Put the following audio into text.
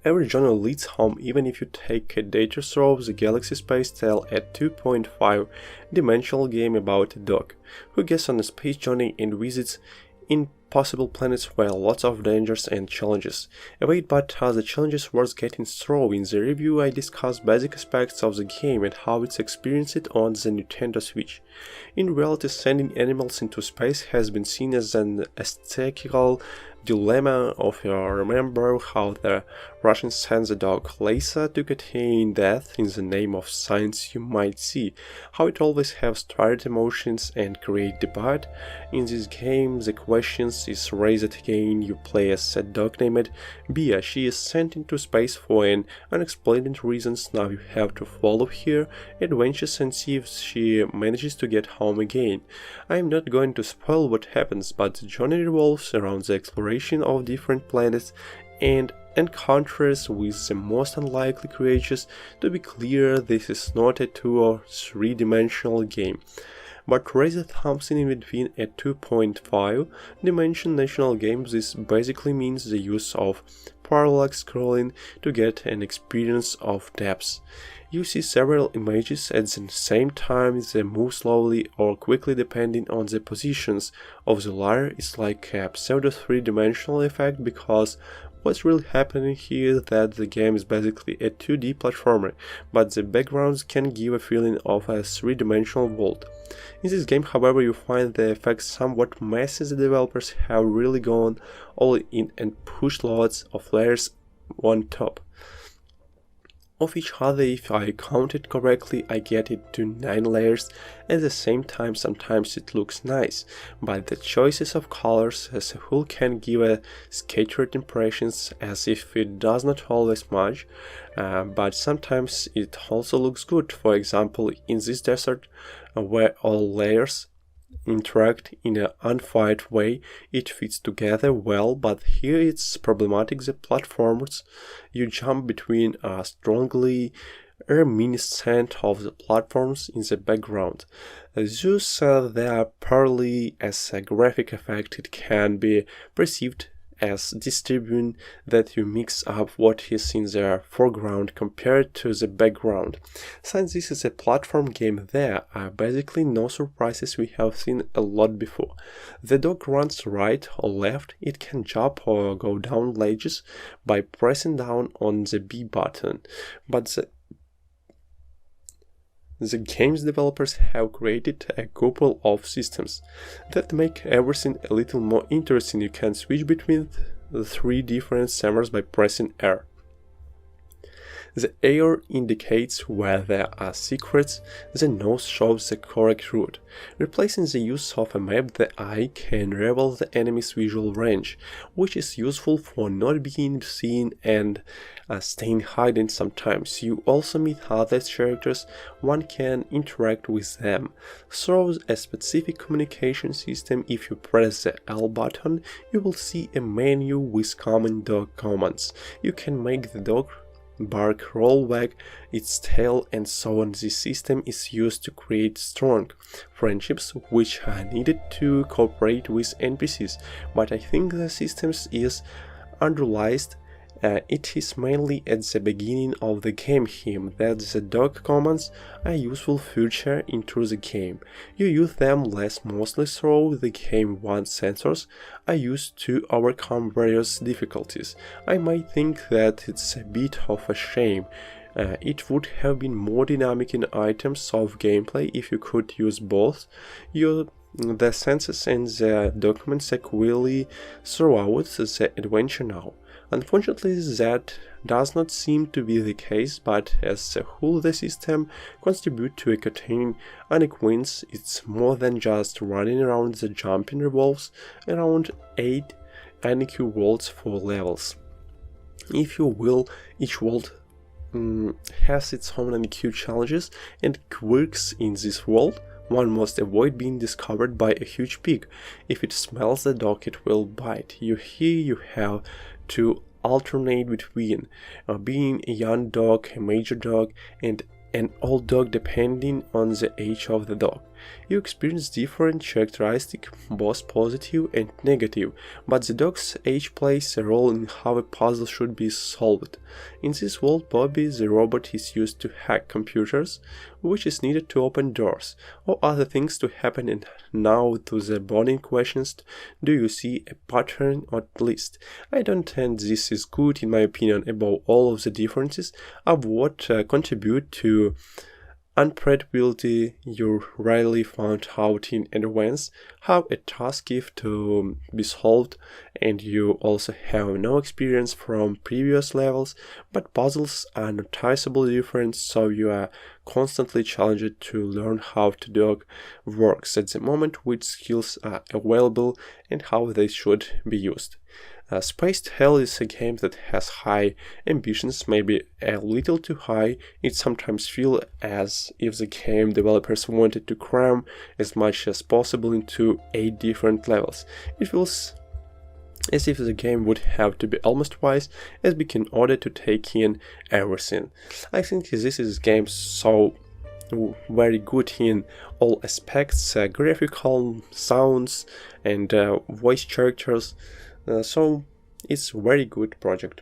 Every journey leads home even if you take a data through the Galaxy Space Tale, a 2.5-dimensional game about a dog who gets on a space journey and visits impossible planets where lots of dangers and challenges await, but are the challenges worth getting through. In the review I discuss basic aspects of the game and how it's experienced on the Nintendo Switch. In reality, sending animals into space has been seen as an aesthetical dilemma of remember how the Russians sent the dog Lisa to contain death in the name of science. You might see how it always has stirred emotions and create debate. In this game the questions is raised again. You play as a dog named Bia. She is sent into space for an unexplained reasons. Now you have to follow her adventures and see if she manages to get home again. I am not going to spoil what happens, but the journey revolves around the exploration of different planets and encounters with the most unlikely creatures. To be clear, this is not a 2 or 3-dimensional game, but rather something in between a 2.5-dimensional game. This basically means the use of parallax scrolling to get an experience of depth. You see several images at the same time. They move slowly or quickly depending on the positions of the layer. It's like a pseudo 3-dimensional effect, because what's really happening here is that the game is basically a 2D platformer, but the backgrounds can give a feeling of a 3-dimensional world. In this game, however, you find the effects somewhat messy. The developers have really gone all in and pushed lots of layers on top of each other. If I counted correctly, I get it to 9 layers. At the same time, sometimes it looks nice, but the choices of colors as a whole can give a scattered impressions, as if it does not always match, but sometimes it also looks good. For example, in this desert, where all layers interact in an unfair way, it fits together well, but here it's problematic. The platforms you jump between are strongly reminiscent of the platforms in the background. Thus, they are purely as a graphic effect. It can be perceived as disturbing that you mix up what is in the foreground compared to the background. Since this is a platform game, there are basically no surprises. We have seen a lot before. The dog runs right or left. It can jump or go down ledges by pressing down on the B button, but the game's developers have created a couple of systems that make everything a little more interesting. You can switch between the 3 different scenarios by pressing R. The arrow indicates where there are secrets, the nose shows the correct route. Replacing the use of a map, the eye can reveal the enemy's visual range, which is useful for not being seen and staying hidden. Sometimes you also meet other characters. One can interact with them through a specific communication system. If you press the L button, you will see a menu with common dog commands. You can make the dog bark, roll back its tail, and so on. This system is used to create strong friendships which are needed to cooperate with NPCs, but I think the system is underutilized. It is mainly at the beginning of the game here that the dog commands are useful feature into the game. You use them less, mostly through the game. One sensors are used to overcome various difficulties. I might think that it's a bit of a shame. It would have been more dynamic in items of gameplay if you could use both the senses and the documents equally throughout the adventure now. Unfortunately, that does not seem to be the case, but as a whole the system contributes to a contained unequines. It's more than just running around. The jumping revolves around 8 NQ worlds for levels. If you will, each world has its own NQ challenges and quirks. In this world, one must avoid being discovered by a huge pig. If it smells the dog, it will bite. Here you have to alternate between being a young dog, a major dog, and an old dog depending on the age of the dog. You experience different characteristics, both positive and negative, but the dog's age plays a role in how a puzzle should be solved. In this world, Bobby the robot is used to hack computers, which is needed to open doors, or other things to happen, and now to the burning questions: do you see a pattern at least? I don't think this is good in my opinion. Above all of the differences of what contribute to unpredictability, you rarely found out in advance how a task is to be solved, and you also have no experience from previous levels, but puzzles are noticeably different, so you are constantly challenged to learn how the dog works at the moment, which skills are available, and how they should be used. Spaced Hell is a game that has high ambitions, maybe a little too high. It sometimes feels as if the game developers wanted to cram as much as possible into 8 different levels. It feels as if the game would have to be almost twice as big in order to take in everything. I think this is a game so very good in all aspects, graphical, sounds, and voice characters. So it's a very good project.